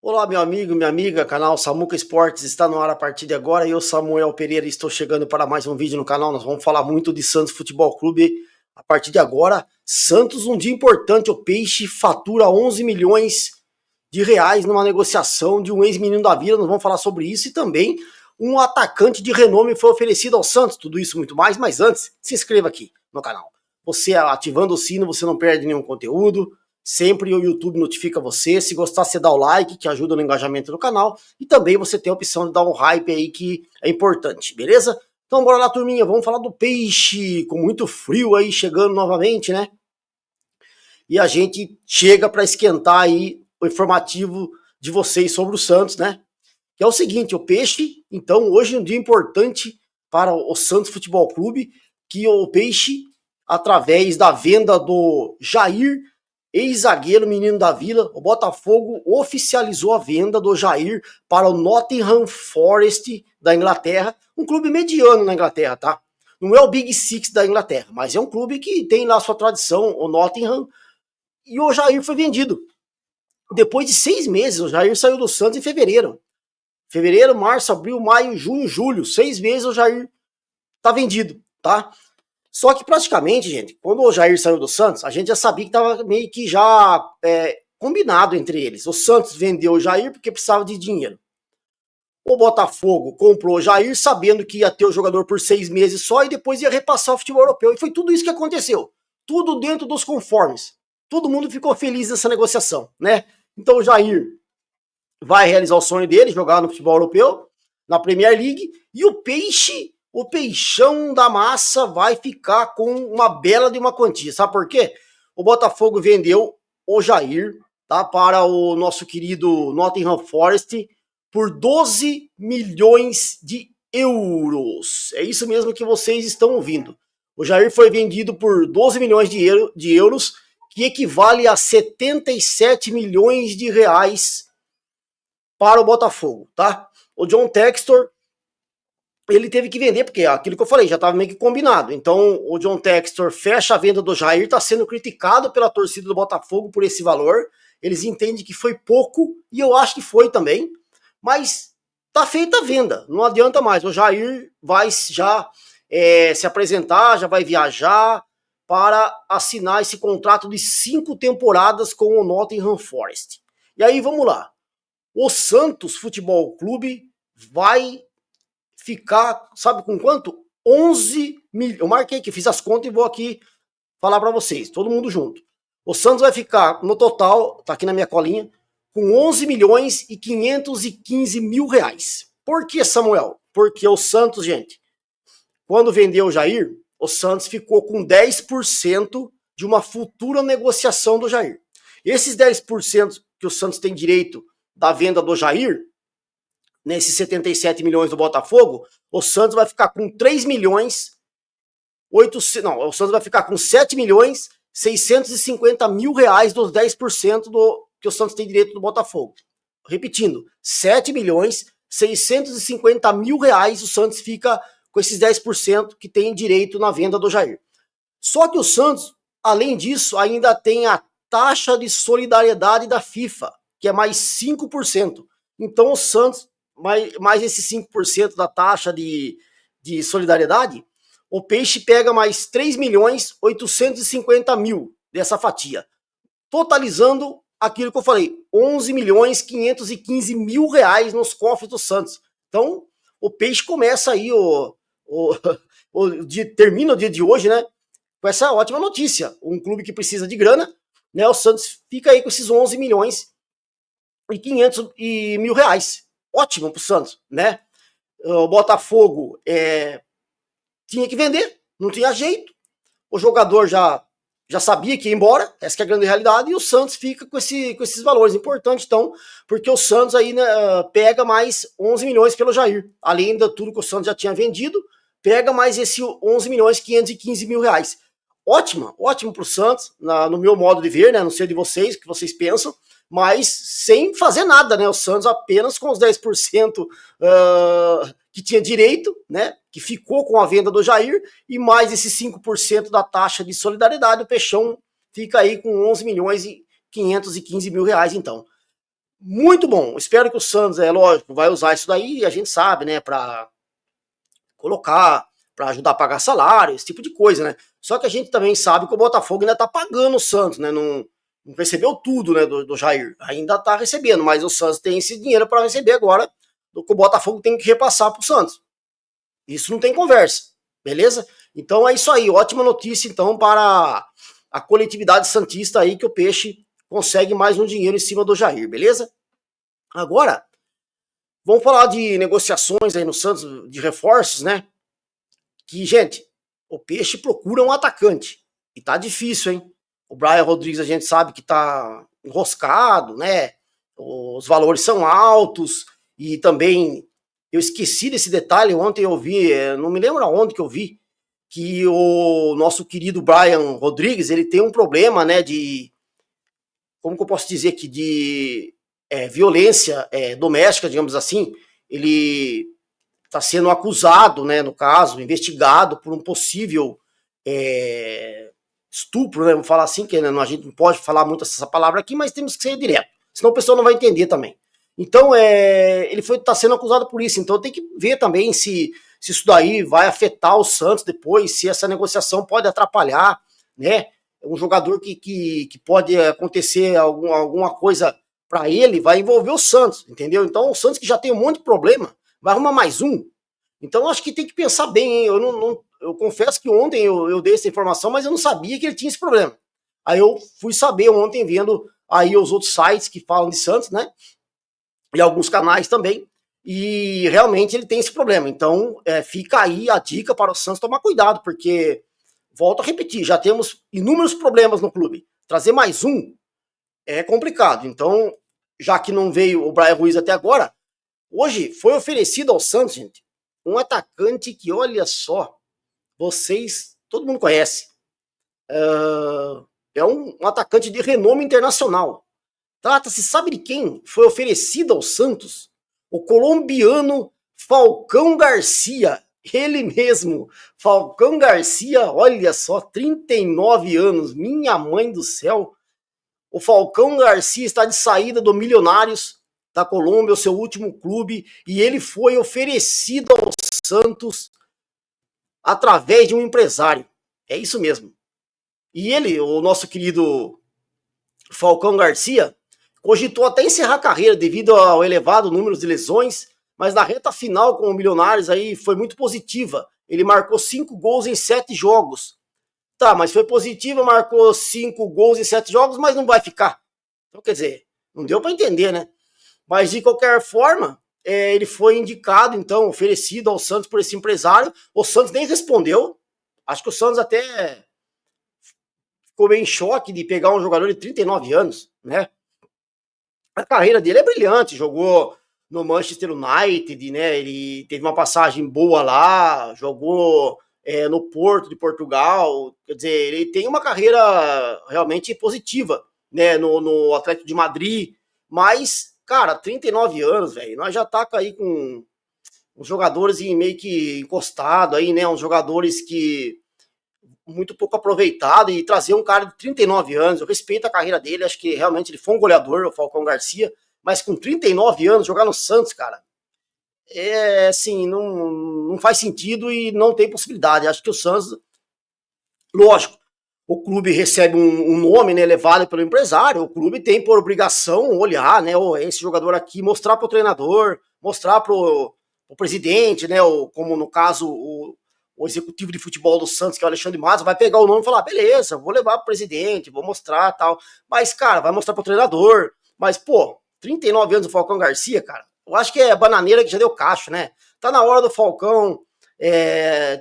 Olá, meu amigo, minha amiga, canal Samuca Esportes está no ar a partir de agora. Eu, Samuel Pereira, estou chegando para mais um vídeo no canal. Nós vamos falar muito de Santos Futebol Clube a partir de agora. Santos, um dia importante. O Peixe fatura 11 milhões de reais numa negociação de um ex-menino da Vila. Nós vamos falar sobre isso e também um atacante de renome foi oferecido ao Santos. Tudo isso e muito mais, mas antes, se inscreva aqui no canal. Você ativando o sino, você não perde nenhum conteúdo. Sempre o YouTube notifica você. Se gostar, você dá o like, que ajuda no engajamento do canal. E também você tem a opção de dar um hype aí, que é importante, beleza? Então bora lá, turminha. Vamos falar do Peixe, com muito frio aí, chegando novamente, né? E a gente chega para esquentar aí o informativo de vocês sobre o Santos, né? Que é o seguinte, o Peixe, então, hoje é um dia importante para o Santos Futebol Clube, que o Peixe, através da venda do Jair, ex-zagueiro menino da Vila, o Botafogo oficializou a venda do Jair para o Nottingham Forest da Inglaterra, um clube mediano na Inglaterra, tá? Não é o Big Six da Inglaterra, mas é um clube que tem lá sua tradição, o Nottingham, e o Jair foi vendido. Depois de 6 meses, o Jair saiu do Santos em fevereiro. Fevereiro, março, abril, maio, junho, julho, 6 meses o Jair tá vendido, tá? Só que praticamente, gente, quando o Jair saiu do Santos, a gente já sabia que estava meio que já combinado entre eles. O Santos vendeu o Jair porque precisava de dinheiro. O Botafogo comprou o Jair sabendo que ia ter o jogador por 6 meses só e depois ia repassar o futebol europeu. E foi tudo isso que aconteceu. Tudo dentro dos conformes. Todo mundo ficou feliz nessa negociação, né? Então o Jair vai realizar o sonho dele, jogar no futebol europeu, na Premier League, e o Peixe, o Peixão da Massa, vai ficar com uma bela de uma quantia. Sabe por quê? O Botafogo vendeu o Jair, tá, para o nosso querido Nottingham Forest por 12 milhões de euros. É isso mesmo que vocês estão ouvindo. O Jair foi vendido por 12 milhões de euros, que equivale a 77 milhões de reais para o Botafogo, tá? O John Textor, ele teve que vender, porque aquilo que eu falei, já estava meio que combinado. Então, o John Textor fecha a venda do Jair, está sendo criticado pela torcida do Botafogo por esse valor. Eles entendem que foi pouco, e eu acho que foi também, mas tá feita a venda, não adianta mais. O Jair vai já se apresentar, já vai viajar para assinar esse contrato de 5 temporadas com o Nottingham Forest. E aí, vamos lá. O Santos Futebol Clube vai ficar, sabe com quanto? 11 milhões. Eu marquei aqui, fiz as contas e vou aqui falar para vocês, todo mundo junto. O Santos vai ficar, no total, tá aqui na minha colinha, com 11 milhões e 515 mil reais. Por que, Samuel? Porque o Santos, gente, quando vendeu o Jair, o Santos ficou com 10% de uma futura negociação do Jair. Esses 10% que o Santos tem direito da venda do Jair, nesses 77 milhões do Botafogo, o Santos vai ficar com 3 milhões, o Santos vai ficar com 7 milhões 650 mil reais dos 10% do que o Santos tem direito do Botafogo. Repetindo, 7 milhões 650 mil reais o Santos fica com esses 10% que tem direito na venda do Jair. Só que o Santos, além disso, ainda tem a taxa de solidariedade da FIFA, que é mais 5%. Então o Santos, mais esses 5% da taxa de solidariedade, o Peixe pega mais 3 milhões 850 mil dessa fatia, totalizando aquilo que eu falei, 11 milhões 515 mil reais nos cofres do Santos. Então o Peixe começa aí, termina o dia de hoje, né, com essa ótima notícia. Um clube que precisa de grana, né, o Santos fica aí com esses 11 milhões e 500 mil reais. Ótimo pro Santos, né? O Botafogo tinha que vender, não tinha jeito. O jogador já sabia que ia embora, essa que é a grande realidade, e o Santos fica com esses valores importantes, então, porque o Santos aí, né, pega mais 11 milhões pelo Jair, além de tudo que o Santos já tinha vendido, pega mais esse 11 milhões 515 mil reais. Ótimo pro Santos, no meu modo de ver, né, não sei de vocês, o que vocês pensam, mas sem fazer nada, né, o Santos apenas com os 10% que tinha direito, né, que ficou com a venda do Jair, e mais esses 5% da taxa de solidariedade, o Peixão fica aí com 11 milhões e 515 mil reais, então. Muito bom. Espero que o Santos, é lógico, vai usar isso daí, a gente sabe, né, para colocar, para ajudar a pagar salário, esse tipo de coisa, né? Só que a gente também sabe que o Botafogo ainda tá pagando o Santos, né? Não recebeu tudo, né, do Jair. Ainda tá recebendo, mas o Santos tem esse dinheiro para receber agora, do que o Botafogo tem que repassar pro Santos. Isso não tem conversa, beleza? Então é isso aí, ótima notícia então para a coletividade santista aí que o Peixe consegue mais um dinheiro em cima do Jair, beleza? Agora, vamos falar de negociações aí no Santos, de reforços, né? Que, gente, o Peixe procura um atacante. E tá difícil, hein? O Brian Rodrigues a gente sabe que tá enroscado, né? Os valores são altos e também eu esqueci desse detalhe, ontem eu vi, não me lembro aonde que eu vi, que o nosso querido Brian Rodrigues, ele tem um problema, né, de, como que eu posso dizer aqui, de violência doméstica, digamos assim. Ele está sendo acusado, né, no caso, investigado por um possível estupro, né, vamos falar assim, que né, a gente não pode falar muito essa palavra aqui, mas temos que ser direto, senão o pessoal não vai entender também. Então, ele está sendo acusado por isso, então tem que ver também se isso daí vai afetar o Santos depois, se essa negociação pode atrapalhar, né, um jogador que pode acontecer alguma coisa para ele, vai envolver o Santos, entendeu? Então, o Santos que já tem um monte de problema, vai arrumar mais um. Então, acho que tem que pensar bem, hein? Eu confesso que ontem eu dei essa informação, mas eu não sabia que ele tinha esse problema. Aí eu fui saber ontem, vendo aí os outros sites que falam de Santos, né? E alguns canais também. E realmente ele tem esse problema. Então, fica aí a dica para o Santos tomar cuidado, porque, volto a repetir, já temos inúmeros problemas no clube. Trazer mais um é complicado. Então, já que não veio o Brian Ruiz até agora, hoje foi oferecido ao Santos, gente, um atacante que, olha só, vocês, todo mundo conhece. É um atacante de renome internacional. Trata-se, sabe de quem? Foi oferecido ao Santos? O colombiano Falcão Garcia. Ele mesmo, Falcão Garcia, olha só, 39 anos, minha mãe do céu. O Falcão Garcia está de saída do Milionários da Colômbia, o seu último clube, e ele foi oferecido ao Santos através de um empresário. É isso mesmo. E ele, o nosso querido Falcão Garcia, cogitou até encerrar a carreira devido ao elevado número de lesões, mas na reta final com o Milionários aí foi muito positiva. Ele marcou 5 gols em 7 jogos. Tá, mas foi positiva, marcou 5 gols em 7 jogos, mas não vai ficar. Então, quer dizer, não deu para entender, né? Mas de qualquer forma, ele foi indicado, então, oferecido ao Santos por esse empresário. O Santos nem respondeu. Acho que o Santos até ficou meio em choque de pegar um jogador de 39 anos, né? A carreira dele é brilhante, jogou no Manchester United, né? Ele teve uma passagem boa lá, jogou no Porto de Portugal. Quer dizer, ele tem uma carreira realmente positiva, né? No Atlético de Madrid, mas, cara, 39 anos, velho, nós já tá aí com uns jogadores meio que encostado aí, né? Uns jogadores que muito pouco aproveitado, e trazer um cara de 39 anos, eu respeito a carreira dele, acho que realmente ele foi um goleador, o Falcão Garcia, mas com 39 anos jogar no Santos, cara, assim, não faz sentido e não tem possibilidade. Acho que o Santos, lógico, o clube recebe um nome, né, levado pelo empresário, o clube tem por obrigação olhar, né, esse jogador aqui, mostrar pro treinador, mostrar pro presidente, né, como no caso o executivo de futebol do Santos, que é o Alexandre Matos, vai pegar o nome e falar, beleza, vou levar pro presidente, vou mostrar tal, mas, cara, vai mostrar pro treinador, mas, pô, 39 anos do Falcão Garcia, cara, eu acho que é bananeira que já deu cacho, né, tá na hora do Falcão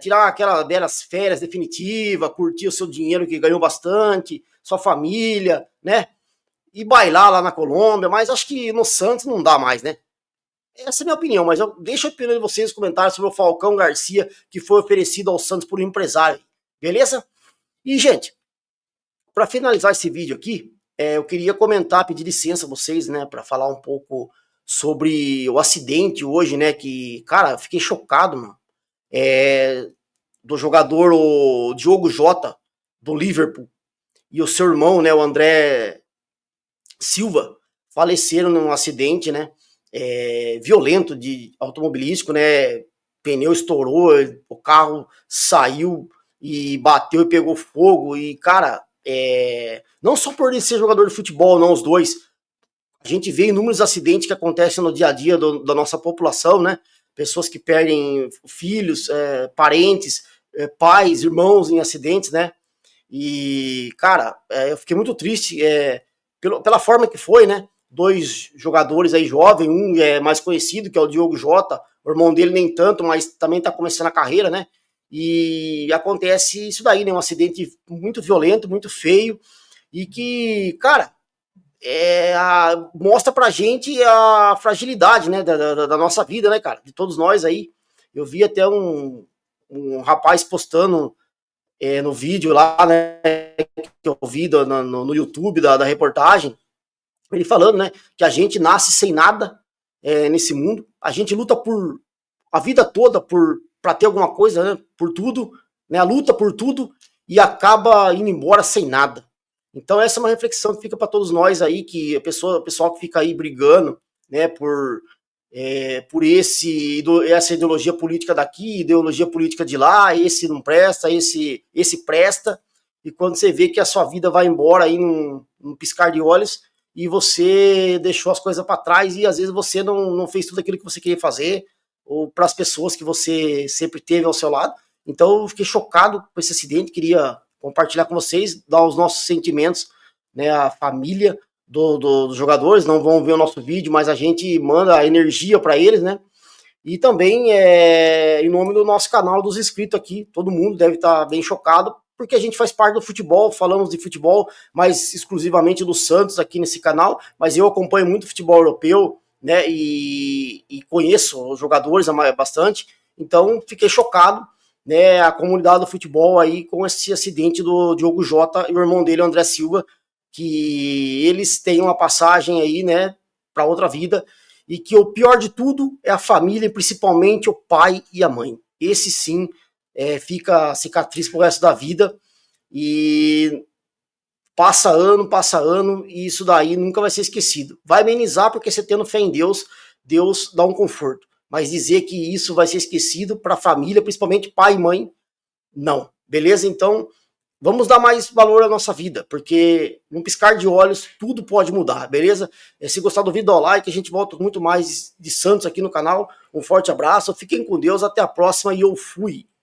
tirar aquelas belas férias definitivas, curtir o seu dinheiro que ganhou bastante, sua família, né? E bailar lá na Colômbia, mas acho que no Santos não dá mais, né? Essa é a minha opinião, mas eu deixo a opinião de vocês nos comentários sobre o Falcão Garcia, que foi oferecido ao Santos por um empresário, beleza? E, gente, para finalizar esse vídeo aqui, eu queria comentar, pedir licença a vocês, né, para falar um pouco sobre o acidente hoje, né, que, cara, eu fiquei chocado, mano. Do jogador o Diogo Jota, do Liverpool, e o seu irmão, né, o André Silva, faleceram num acidente, né, violento de automobilístico, né, pneu estourou, o carro saiu e bateu e pegou fogo, e cara, não só por ele ser jogador de futebol, não, os dois, a gente vê inúmeros acidentes que acontecem no dia a dia da nossa população, né, pessoas que perdem filhos, parentes, pais, irmãos em acidentes, né, e, cara, eu fiquei muito triste pela forma que foi, né? Dois jogadores aí jovens, um é mais conhecido, que é o Diogo Jota, o irmão dele nem tanto, mas também tá começando a carreira, né? E acontece isso daí, né? Um acidente muito violento, muito feio, e que, cara, mostra pra gente a fragilidade, né? Da nossa vida, né, cara? De todos nós aí. Eu vi até um rapaz postando no vídeo lá, né, que eu vi no YouTube da reportagem, ele falando, né, que a gente nasce sem nada nesse mundo, a gente luta por a vida toda para ter alguma coisa, né, por tudo, né, a luta por tudo e acaba indo embora sem nada. Então essa é uma reflexão que fica para todos nós aí, que o pessoal que fica aí brigando, né, por essa ideologia política daqui, ideologia política de lá, esse não presta, esse presta, e quando você vê que a sua vida vai embora aí num piscar de olhos, e você deixou as coisas para trás, e às vezes você não fez tudo aquilo que você queria fazer, ou para as pessoas que você sempre teve ao seu lado. Então eu fiquei chocado com esse acidente, queria compartilhar com vocês, dar os nossos sentimentos, né, à família, dos jogadores, não vão ver o nosso vídeo, mas a gente manda energia para eles, né? E também, em nome do nosso canal, dos inscritos aqui, todo mundo deve estar bem chocado, porque a gente faz parte do futebol, falamos de futebol, mais exclusivamente do Santos aqui nesse canal, mas eu acompanho muito futebol europeu, né? E conheço os jogadores bastante, então fiquei chocado, né? A comunidade do futebol aí com esse acidente do Diogo Jota e o irmão dele, o André Silva, que eles têm uma passagem aí, né, para outra vida, e que o pior de tudo é a família, principalmente o pai e a mãe. Esse sim fica cicatriz pro resto da vida, e passa ano, e isso daí nunca vai ser esquecido. Vai amenizar porque você tendo fé em Deus, Deus dá um conforto. Mas dizer que isso vai ser esquecido para a família, principalmente pai e mãe, não. Beleza? Então, vamos dar mais valor à nossa vida, porque num piscar de olhos tudo pode mudar, beleza? Se gostar do vídeo, dá o like, a gente volta com muito mais de Santos aqui no canal. Um forte abraço, fiquem com Deus, até a próxima e eu fui!